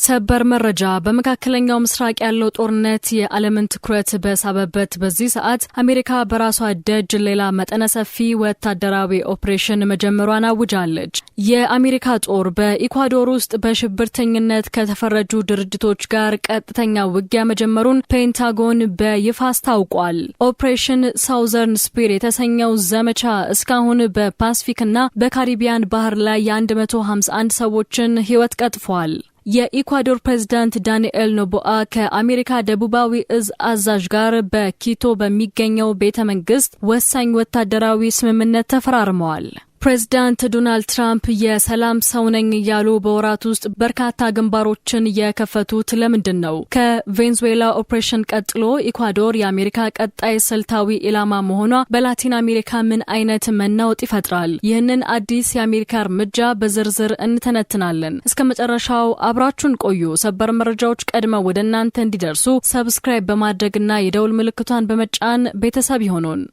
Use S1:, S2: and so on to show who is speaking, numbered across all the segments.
S1: ሰበር መረጃ በመካከለኛው ምስራቅ ያለው ጦርነት የዓለምን ትኩረት በሳበበት በዚህ ሰዓት አሜሪካ በራሷ ደጅ ሌላ መጠነ ሰፊ ወታደራዊ ኦፕሬሽን መጀመሯን አውጃለች። የአሜሪካ ጦር በኢኳዶር ውስጥ በሽብርተኝነት ከተፈረጁ ድርጅቶች ጋር ቀጥተኛ ውጊያ መጀመሩን ፔንታጎን በይፋ አስታውቋል። ኦፕሬሽን ሳውዘርን ስፒር የተሰኘው ዘመቻ እስካሁን በፓሲፊክና በካሪቢያን ባህር ላይ የ151 ሰዎችን ሕይወት ቀጥፏል። የኢኳዶር ፕሬዝዳንት ዳንኤል ኖቦአ ከአሜሪካ ደቡባዊ እዝ አዛዥ ጋር በኪቶ በሚገኘው ቤተ መንግስት ወሳኝ ወታደራዊ ስምምነት ተፈራርመዋል። ፕሬዝዳንት ዶናልድ ትራምፕ የሰላም ሰው ነኝ ያሉ በወራት ውስጥ በርካታ ግንባሮችን የከፈቱት ለምንድን ነው? ከቬንዙዌላ ኦፕሬሽን ቀጥሎ ኢኳዶር የአሜሪካ ቀጣይ ስልታዊ ኢላማ መሆኗ በላቲን አሜሪካ ምን አይነት መናወጥ ይፈጥራል? ይህንን አዲስ የአሜሪካ እርምጃ በዝርዝር እንተነትናለን። እስከ መጨረሻው አብራችሁን ቆዩ። ሰበር መረጃዎች ቀድመው ወደ እናንተ እንዲደርሱ ሰብስክራይብ በማድረግና የደውል ምልክቷን በመጫን ቤተሰብ ይሁኑን።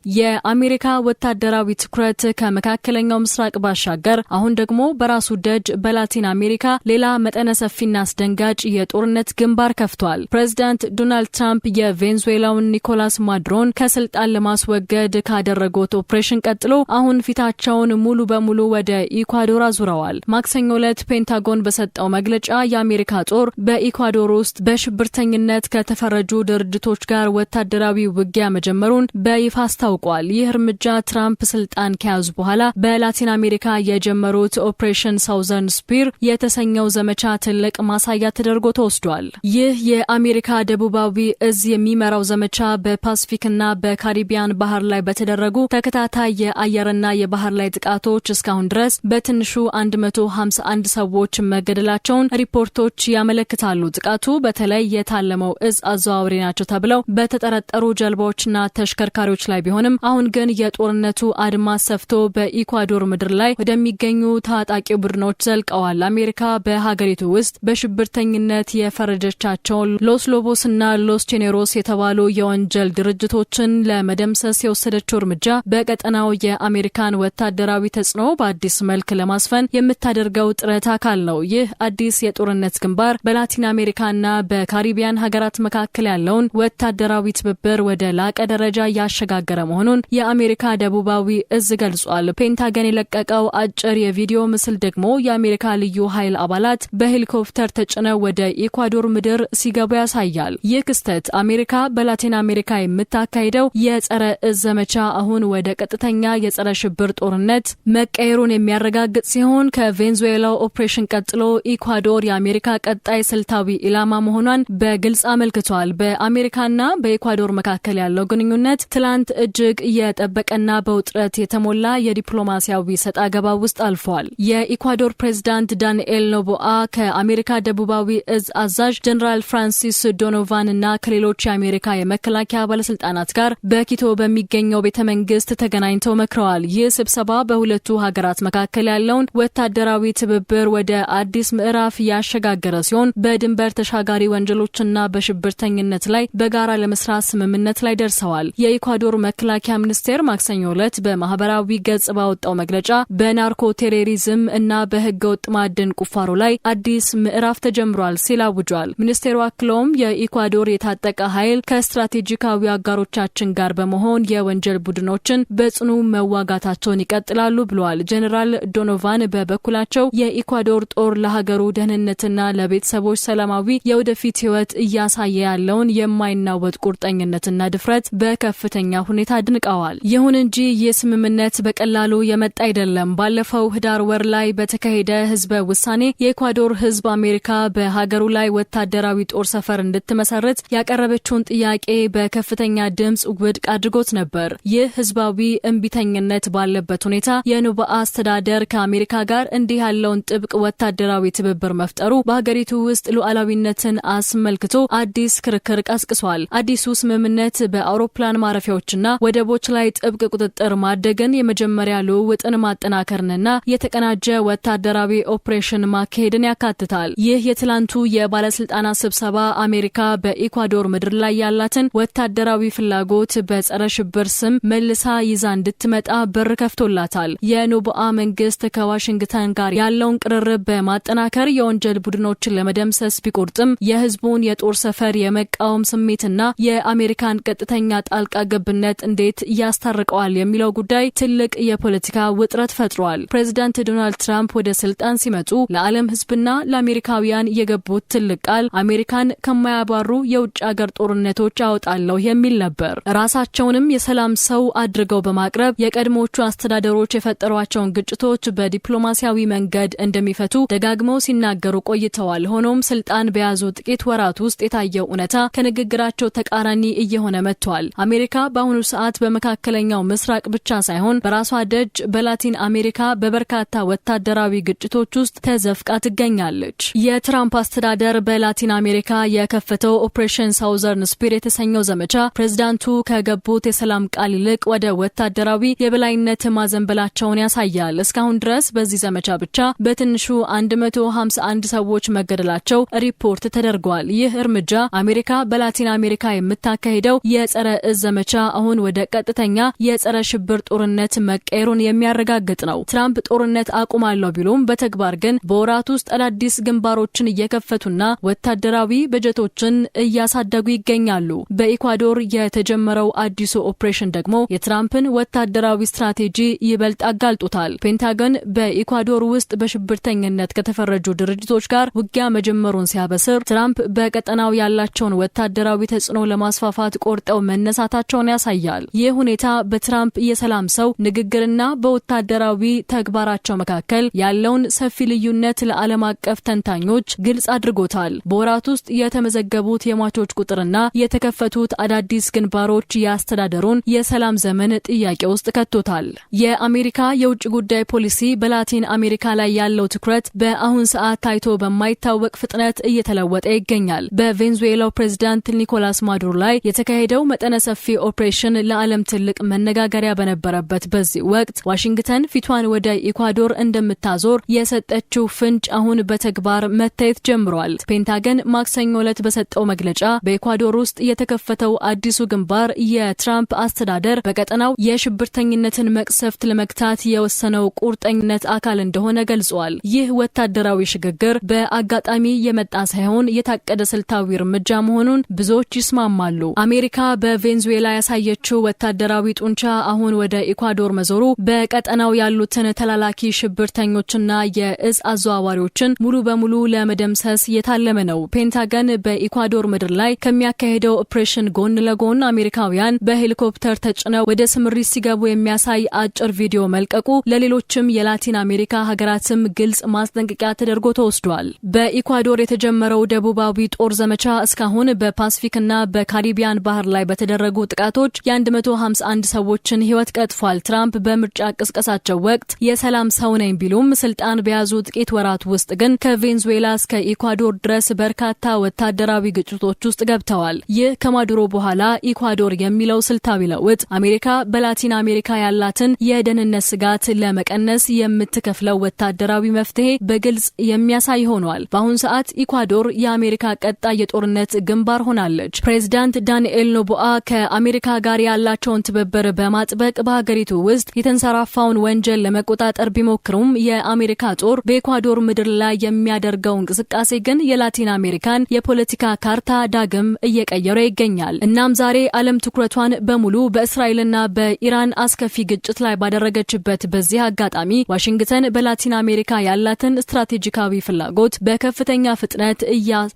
S1: የአሜሪካ ወታደራዊ ትኩረት ከመካከለኛው ምስራቅ ባሻገር አሁን ደግሞ በራሱ ደጅ በላቲን አሜሪካ ሌላ መጠነ ሰፊና አስደንጋጭ የጦርነት ግንባር ከፍቷል። ፕሬዝዳንት ዶናልድ ትራምፕ የቬንዙዌላውን ኒኮላስ ማዱሮን ከስልጣን ለማስወገድ ካደረጉት ኦፕሬሽን ቀጥሎ አሁን ፊታቸውን ሙሉ በሙሉ ወደ ኢኳዶር አዙረዋል። ማክሰኞ ዕለት ፔንታጎን በሰጠው መግለጫ የአሜሪካ ጦር በኢኳዶር ውስጥ በሽብርተኝነት ከተፈረጁ ድርጅቶች ጋር ወታደራዊ ውጊያ መጀመሩን በይፋ አስታውቋል። ይህ እርምጃ ትራምፕ ስልጣን ከያዙ በኋላ በላቲን አሜሪካ የጀመሩት ኦፕሬሽን ሳውዘርን ስፒር የተሰኘው ዘመቻ ትልቅ ማሳያ ተደርጎ ተወስዷል። ይህ የአሜሪካ ደቡባዊ እዝ የሚመራው ዘመቻ በፓሲፊክና በካሪቢያን ባህር ላይ በተደረጉ ተከታታይ የአየርና የባህር ላይ ጥቃቶች እስካሁን ድረስ በትንሹ 151 ሰዎች መገደላቸውን ሪፖርቶች ያመለክታሉ። ጥቃቱ በተለይ የታለመው እዝ አዘዋዋሪ ናቸው ተብለው በተጠረጠሩ ጀልባዎችና ተሽከርካሪዎች ላይ ቢሆን አሁን ግን የጦርነቱ አድማስ ሰፍቶ በኢኳዶር ምድር ላይ ወደሚገኙ ታጣቂ ቡድኖች ዘልቀዋል። አሜሪካ በሀገሪቱ ውስጥ በሽብርተኝነት የፈረጀቻቸውን ሎስ ሎቦስ እና ሎስ ቼኔሮስ የተባሉ የወንጀል ድርጅቶችን ለመደምሰስ የወሰደችው እርምጃ በቀጠናው የአሜሪካን ወታደራዊ ተጽዕኖ በአዲስ መልክ ለማስፈን የምታደርገው ጥረት አካል ነው። ይህ አዲስ የጦርነት ግንባር በላቲን አሜሪካና በካሪቢያን ሀገራት መካከል ያለውን ወታደራዊ ትብብር ወደ ላቀ ደረጃ ያሸጋገረ መሆኑን የአሜሪካ ደቡባዊ እዝ ገልጿል። ፔንታገን የለቀቀው አጭር የቪዲዮ ምስል ደግሞ የአሜሪካ ልዩ ኃይል አባላት በሄሊኮፕተር ተጭነው ወደ ኢኳዶር ምድር ሲገቡ ያሳያል። ይህ ክስተት አሜሪካ በላቲን አሜሪካ የምታካሂደው የጸረ እዝ ዘመቻ አሁን ወደ ቀጥተኛ የጸረ ሽብር ጦርነት መቀየሩን የሚያረጋግጥ ሲሆን ከቬንዙዌላው ኦፕሬሽን ቀጥሎ ኢኳዶር የአሜሪካ ቀጣይ ስልታዊ ኢላማ መሆኗን በግልጽ አመልክቷል። በአሜሪካና በኢኳዶር መካከል ያለው ግንኙነት ትላንት እጅግ የጠበቀና በውጥረት የተሞላ የዲፕሎማሲያዊ ሰጣ ገባ ውስጥ አልፏል። የኢኳዶር ፕሬዝዳንት ዳንኤል ኖቦአ ከአሜሪካ ደቡባዊ እዝ አዛዥ ጀነራል ፍራንሲስ ዶኖቫን እና ከሌሎች የአሜሪካ የመከላከያ ባለስልጣናት ጋር በኪቶ በሚገኘው ቤተ መንግስት ተገናኝተው መክረዋል። ይህ ስብሰባ በሁለቱ ሀገራት መካከል ያለውን ወታደራዊ ትብብር ወደ አዲስ ምዕራፍ ያሸጋገረ ሲሆን በድንበር ተሻጋሪ ወንጀሎችና በሽብርተኝነት ላይ በጋራ ለመስራት ስምምነት ላይ ደርሰዋል። የኢኳዶር መከላከያ ሚኒስቴር ማክሰኞ ዕለት በማህበራዊ ገጽ ባወጣው መግለጫ በናርኮ ቴሮሪዝም እና በህገ ወጥ ማዕድን ቁፋሮ ላይ አዲስ ምዕራፍ ተጀምሯል ሲል አውጇል። ሚኒስቴሩ አክሎም የኢኳዶር የታጠቀ ኃይል ከስትራቴጂካዊ አጋሮቻችን ጋር በመሆን የወንጀል ቡድኖችን በጽኑ መዋጋታቸውን ይቀጥላሉ ብለዋል። ጀነራል ዶኖቫን በበኩላቸው የኢኳዶር ጦር ለሀገሩ ደህንነትና ለቤተሰቦች ሰላማዊ የወደፊት ህይወት እያሳየ ያለውን የማይናወጥ ቁርጠኝነትና ድፍረት በከፍተኛ ሁኔታ አድንቀዋል። ይሁን እንጂ ይህ ስምምነት በቀላሉ የመጣ አይደለም። ባለፈው ህዳር ወር ላይ በተካሄደ ህዝበ ውሳኔ የኢኳዶር ህዝብ አሜሪካ በሀገሩ ላይ ወታደራዊ ጦር ሰፈር እንድትመሰርት ያቀረበችውን ጥያቄ በከፍተኛ ድምጽ ውድቅ አድርጎት ነበር። ይህ ህዝባዊ እምቢተኝነት ባለበት ሁኔታ የኖቦአ አስተዳደር ከአሜሪካ ጋር እንዲህ ያለውን ጥብቅ ወታደራዊ ትብብር መፍጠሩ በሀገሪቱ ውስጥ ሉዓላዊነትን አስመልክቶ አዲስ ክርክር ቀስቅሷል። አዲሱ ስምምነት በአውሮፕላን ማረፊያዎችና ወደቦች ላይ ጥብቅ ቁጥጥር ማድረግን፣ የመጀመሪያ ልውውጥን ማጠናከርንና የተቀናጀ ወታደራዊ ኦፕሬሽን ማካሄድን ያካትታል። ይህ የትላንቱ የባለስልጣናት ስብሰባ አሜሪካ በኢኳዶር ምድር ላይ ያላትን ወታደራዊ ፍላጎት በጸረ ሽብር ስም መልሳ ይዛ እንድትመጣ በር ከፍቶላታል። የኖቦአ መንግስት ከዋሽንግተን ጋር ያለውን ቅርርብ በማጠናከር የወንጀል ቡድኖችን ለመደምሰስ ቢቆርጥም የህዝቡን የጦር ሰፈር የመቃወም ስሜትና የአሜሪካን ቀጥተኛ ጣልቃ ገብነት እንዴት ያስታርቀዋል የሚለው ጉዳይ ትልቅ የፖለቲካ ውጥረት ፈጥሯል። ፕሬዚዳንት ዶናልድ ትራምፕ ወደ ስልጣን ሲመጡ ለዓለም ህዝብና ለአሜሪካውያን የገቡት ትልቅ ቃል አሜሪካን ከማያባሩ የውጭ ሀገር ጦርነቶች አወጣለሁ የሚል ነበር። ራሳቸውንም የሰላም ሰው አድርገው በማቅረብ የቀድሞቹ አስተዳደሮች የፈጠሯቸውን ግጭቶች በዲፕሎማሲያዊ መንገድ እንደሚፈቱ ደጋግመው ሲናገሩ ቆይተዋል። ሆኖም ስልጣን በያዙ ጥቂት ወራት ውስጥ የታየው እውነታ ከንግግራቸው ተቃራኒ እየሆነ መጥቷል። አሜሪካ በአሁኑ ሰዓት በመካከለኛው ምስራቅ ብቻ ሳይሆን በራሷ ደጅ በላቲን አሜሪካ በበርካታ ወታደራዊ ግጭቶች ውስጥ ተዘፍቃ ትገኛለች። የትራምፕ አስተዳደር በላቲን አሜሪካ የከፈተው ኦፕሬሽን ሳውዘርን ስፒር የተሰኘው ዘመቻ ፕሬዝዳንቱ ከገቡት የሰላም ቃል ይልቅ ወደ ወታደራዊ የበላይነት ማዘንበላቸውን ያሳያል። እስካሁን ድረስ በዚህ ዘመቻ ብቻ በትንሹ 151 ሰዎች መገደላቸው ሪፖርት ተደርጓል። ይህ እርምጃ አሜሪካ በላቲን አሜሪካ የምታካሂደው የጸረ እዝ ዘመቻ አሁን ወደ ቀጥተኛ የጸረ ሽብር ጦርነት መቀየሩን የሚያረጋግጥ ነው። ትራምፕ ጦርነት አቁማለሁ ቢሉም በተግባር ግን በወራት ውስጥ አዳዲስ ግንባሮችን እየከፈቱና ወታደራዊ በጀቶችን እያሳደጉ ይገኛሉ። በኢኳዶር የተጀመረው አዲሱ ኦፕሬሽን ደግሞ የትራምፕን ወታደራዊ ስትራቴጂ ይበልጥ አጋልጦታል። ፔንታገን በኢኳዶር ውስጥ በሽብርተኝነት ከተፈረጁ ድርጅቶች ጋር ውጊያ መጀመሩን ሲያበስር ትራምፕ በቀጠናው ያላቸውን ወታደራዊ ተጽዕኖ ለማስፋፋት ቆርጠው መነሳታቸውን ያሳያል። ይህ ሁኔታ በትራምፕ የሰላም ሰው ንግግርና በወታደራዊ ተግባራቸው መካከል ያለውን ሰፊ ልዩነት ለዓለም አቀፍ ተንታኞች ግልጽ አድርጎታል። በወራት ውስጥ የተመዘገቡት የሟቾች ቁጥርና የተከፈቱት አዳዲስ ግንባሮች የአስተዳደሩን የሰላም ዘመን ጥያቄ ውስጥ ከቶታል። የአሜሪካ የውጭ ጉዳይ ፖሊሲ በላቲን አሜሪካ ላይ ያለው ትኩረት በአሁን ሰዓት ታይቶ በማይታወቅ ፍጥነት እየተለወጠ ይገኛል። በቬንዙዌላው ፕሬዝዳንት ኒኮላስ ማዱሮ ላይ የተካሄደው መጠነ ሰፊ ኦፕሬሽን ለዓለም ትልቅ መነጋገሪያ በነበረበት በዚህ ወቅት ዋሽንግተን ፊቷን ወደ ኢኳዶር እንደምታዞር የሰጠችው ፍንጭ አሁን በተግባር መታየት ጀምሯል። ፔንታገን ማክሰኞ ዕለት በሰጠው መግለጫ በኢኳዶር ውስጥ የተከፈተው አዲሱ ግንባር የትራምፕ አስተዳደር በቀጠናው የሽብርተኝነትን መቅሰፍት ለመግታት የወሰነው ቁርጠኝነት አካል እንደሆነ ገልጿል። ይህ ወታደራዊ ሽግግር በአጋጣሚ የመጣ ሳይሆን የታቀደ ስልታዊ እርምጃ መሆኑን ብዙዎች ይስማማሉ። አሜሪካ በቬንዙዌላ ያሳየችው ወታደራዊ ጡንቻ አሁን ወደ ኢኳዶር መዞሩ በቀጠናው ያሉትን ተላላኪ ሽብርተኞችና የእዝ አዘዋዋሪዎችን ሙሉ በሙሉ ለመደምሰስ የታለመ ነው። ፔንታገን በኢኳዶር ምድር ላይ ከሚያካሄደው ኦፕሬሽን ጎን ለጎን አሜሪካውያን በሄሊኮፕተር ተጭነው ወደ ስምሪት ሲገቡ የሚያሳይ አጭር ቪዲዮ መልቀቁ ለሌሎችም የላቲን አሜሪካ ሀገራትም ግልጽ ማስጠንቀቂያ ተደርጎ ተወስዷል። በኢኳዶር የተጀመረው ደቡባዊ ጦር ዘመቻ እስካሁን በፓሲፊክና በካሪቢያን ባህር ላይ በተደረጉ ጥቃቶች የ151 ሰዎችን ሕይወት ቀጥፏል። ትራምፕ በምርጫ ቅስቀሳቸው ወቅት የሰላም ሰው ነኝ ቢሉም ስልጣን በያዙ ጥቂት ወራት ውስጥ ግን ከቬንዙዌላ እስከ ኢኳዶር ድረስ በርካታ ወታደራዊ ግጭቶች ውስጥ ገብተዋል። ይህ ከማዱሮ በኋላ ኢኳዶር የሚለው ስልታዊ ለውጥ አሜሪካ በላቲን አሜሪካ ያላትን የደህንነት ስጋት ለመቀነስ የምትከፍለው ወታደራዊ መፍትሄ በግልጽ የሚያሳይ ሆኗል። በአሁኑ ሰዓት ኢኳዶር የአሜሪካ ቀጣይ የጦርነት ግንባር ሆናለች። ፕሬዝዳንት ዳንኤል ኖቦአ ከአሜሪካ ጋር ያላቸውን ትብብር በማጥበቅ በሀገሪቱ ውስጥ የተንሰራፋውን ወንጀል ለመቆጣጠር ቢሞክሩም የአሜሪካ ጦር በኢኳዶር ምድር ላይ የሚያደርገው እንቅስቃሴ ግን የላቲን አሜሪካን የፖለቲካ ካርታ ዳግም እየቀየረ ይገኛል። እናም ዛሬ ዓለም ትኩረቷን በሙሉ በእስራኤልና በኢራን አስከፊ ግጭት ላይ ባደረገችበት በዚህ አጋጣሚ ዋሽንግተን በላቲን አሜሪካ ያላትን ስትራቴጂካዊ ፍላጎት በከፍተኛ ፍጥነት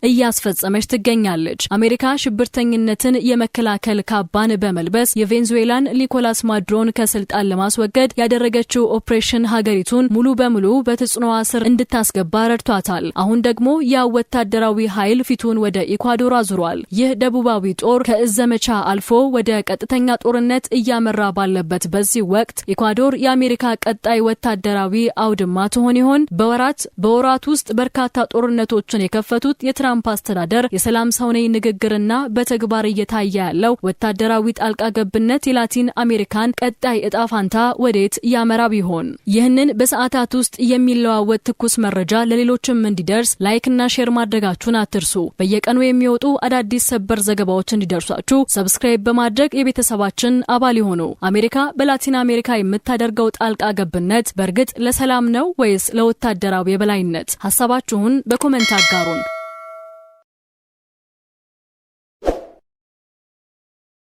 S1: እያስፈጸመች ትገኛለች። አሜሪካ ሽብርተኝነትን የመከላከል ካባን በመልበስ የቬንዙዌላን ኒኮላስ ማዱሮን ከስልጣን ለማስወገድ ያደረገችው ኦፕሬሽን ሀገሪቱን ሙሉ በሙሉ በተጽዕኖዋ ስር እንድታስገባ ረድቷታል። አሁን ደግሞ ያ ወታደራዊ ኃይል ፊቱን ወደ ኢኳዶር አዙሯል። ይህ ደቡባዊ ጦር ከእዝ ዘመቻ አልፎ ወደ ቀጥተኛ ጦርነት እያመራ ባለበት በዚህ ወቅት ኢኳዶር የአሜሪካ ቀጣይ ወታደራዊ አውድማ ትሆን ይሆን? በወራት ውስጥ በርካታ ጦርነቶችን የከፈቱት የትራምፕ አስተዳደር የሰላም ሰው ነኝ ንግግርና በተግባር እየታየ ያለው ወታደራዊ ጣልቃ ገብነት የላቲን አሜሪካን ቀጣይ እጣ ፋንታ ወዴት ያመራ ቢሆን? ይህንን በሰዓታት ውስጥ የሚለዋወጥ ትኩስ መረጃ ለሌሎችም እንዲደርስ ላይክ እና ሼር ማድረጋችሁን አትርሱ። በየቀኑ የሚወጡ አዳዲስ ሰበር ዘገባዎች እንዲደርሷችሁ ሰብስክራይብ በማድረግ የቤተሰባችን አባል ይሁኑ። አሜሪካ በላቲን አሜሪካ የምታደርገው ጣልቃ ገብነት በእርግጥ ለሰላም ነው ወይስ ለወታደራዊ የበላይነት? ሐሳባችሁን በኮሜንት አጋሩን።